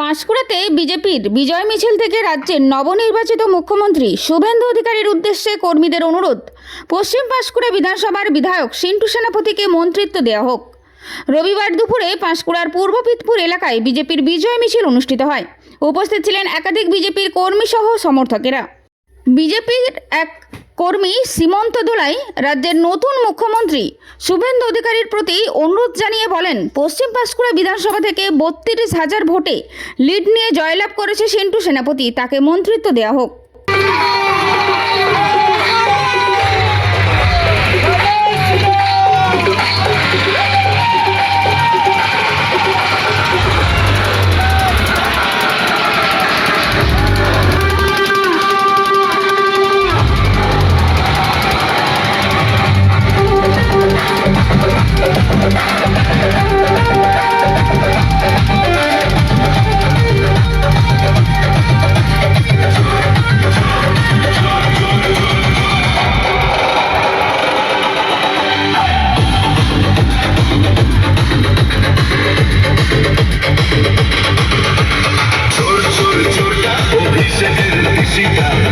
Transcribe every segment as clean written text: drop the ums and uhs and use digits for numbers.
পাঁশকুড়াতে বিজেপির বিজয় মিছিল থেকে রাজ্যের নবনির্বাচিত মুখ্যমন্ত্রী শুভেন্দু অধিকারীর উদ্দেশ্যে কর্মীদের অনুরোধ, পশ্চিম পাঁশকুড়া বিধানসভার বিধায়ক সিন্টু সেনাপতিকে মন্ত্রিত্ব দেওয়া হোক। রবিবার দুপুরে পাঁশকুড়ার পূর্ব পিতপুর এলাকায় বিজেপির বিজয় মিছিল অনুষ্ঠিত হয়। উপস্থিত ছিলেন একাধিক বিজেপির কর্মী সহ সমর্থকেরা। বিজেপির এক কর্মী সীমন্ত দোলাই রাজ্যের নতুন মুখ্যমন্ত্রী শুভেন্দু অধিকারীর প্রতি অনুরোধ জানিয়ে বলেন, পশ্চিম পাঁশকুড়া বিধানসভা থেকে 32,000 ভোটে লিড নিয়ে জয়লাভ করেছে সিন্টু সেনাপতি, তাকে মন্ত্রিত্ব দেওয়া হোক।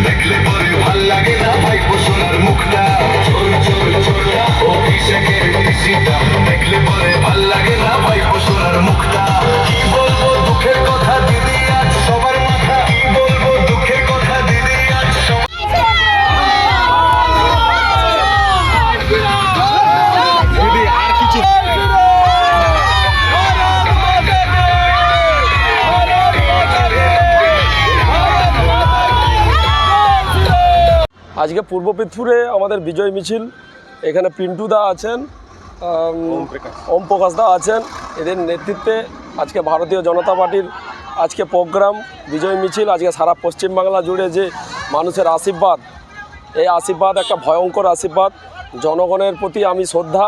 দেখলে পরে ভাল লাগে না ভাই সোনার মুখটা, দেখলে পরে ভাল লাগে না ভাই সোনার মুখটা। কি বলবো দুঃখের কথা দিদি আজ সবার মাথা, কি বলবো দুঃখের কথা দিদি আজ দিদি আর কিছু আজকে পূর্ব পিতপুরে আমাদের বিজয় মিছিল। এখানে পিন্টু দা আছেন, ওম প্রকাশ দা আছেন, এদের নেতৃত্বে আজকে ভারতীয় জনতা পার্টির আজকে প্রোগ্রাম বিজয় মিছিল। আজকে সারা পশ্চিমবাংলা জুড়ে যে মানুষের আশীর্বাদ, এই আশীর্বাদ একটা ভয়ঙ্কর আশীর্বাদ। জনগণের প্রতি আমি শ্রদ্ধা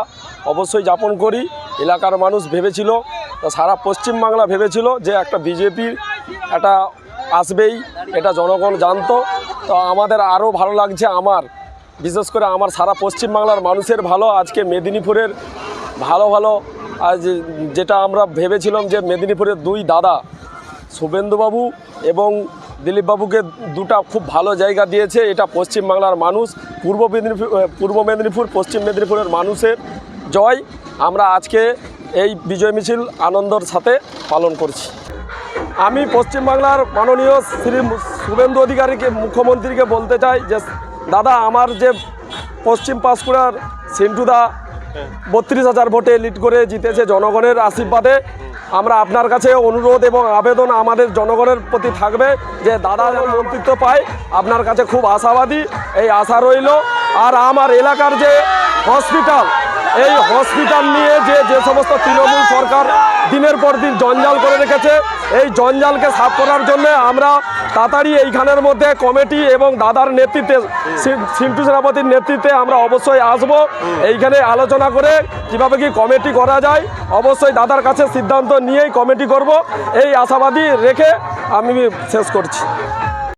অবশ্যই যাপন করি। এলাকার মানুষ ভেবেছিল, সারা পশ্চিমবাংলা ভেবেছিল যে একটা বিজেপির একটা আসবেই, এটা জনগণ জানতো। তো আমাদের আরও ভালো লাগছে, আমার বিশেষ করে আমার সারা পশ্চিমবাংলার মানুষের ভালো। আজকে মেদিনীপুরের ভালো আজ যেটা আমরা ভেবেছিলাম যে মেদিনীপুরের দুই দাদা শুভেন্দুবাবু এবং দিলীপবাবুকে দুটা খুব ভালো জায়গা দিয়েছে। এটা পশ্চিমবাংলার মানুষ, পূর্ব মেদিনীপুর পশ্চিম মেদিনীপুরের মানুষের জয়। আমরা আজকে এই বিজয় মিছিল আনন্দের সাথে পালন করছি। আমি পশ্চিমবাংলার মাননীয় শ্রী শুভেন্দু অধিকারীকে মুখ্যমন্ত্রীকে বলতে চাই যে দাদা, আমার যে পশ্চিম পাঁশকুড়ার সিন্টুদা 32,000 ভোটে লিড করে জিতেছে জনগণের আশীর্বাদে, আমরা আপনার কাছে অনুরোধ এবং আবেদন আমাদের জনগণের প্রতি থাকবে যে দাদা যেন মন্ত্রিত্ব পায়। আপনার কাছে খুব আশাবাদী, এই আশা রইল। আর আমার এলাকার যে হসপিটাল, এই হসপিটাল নিয়ে যে সমস্ত তৃণমূল সরকার দিনের পর দিন জঞ্জাল করে রেখেছে, এই জঞ্জালকে সাফ করার জন্য আমরা তাড়াতাড়ি এইখানের মধ্যে কমিটি এবং দাদার নেতৃত্বে, সিন্টু সেনাপতির নেতৃত্বে আমরা অবশ্যই আসব। এইখানে আলোচনা করে কিভাবে কি কমিটি করা যায়, অবশ্যই দাদার কাছে সিদ্ধান্ত নিয়েই কমিটি করব, এই আশাবাদী রেখে আমি শেষ করছি।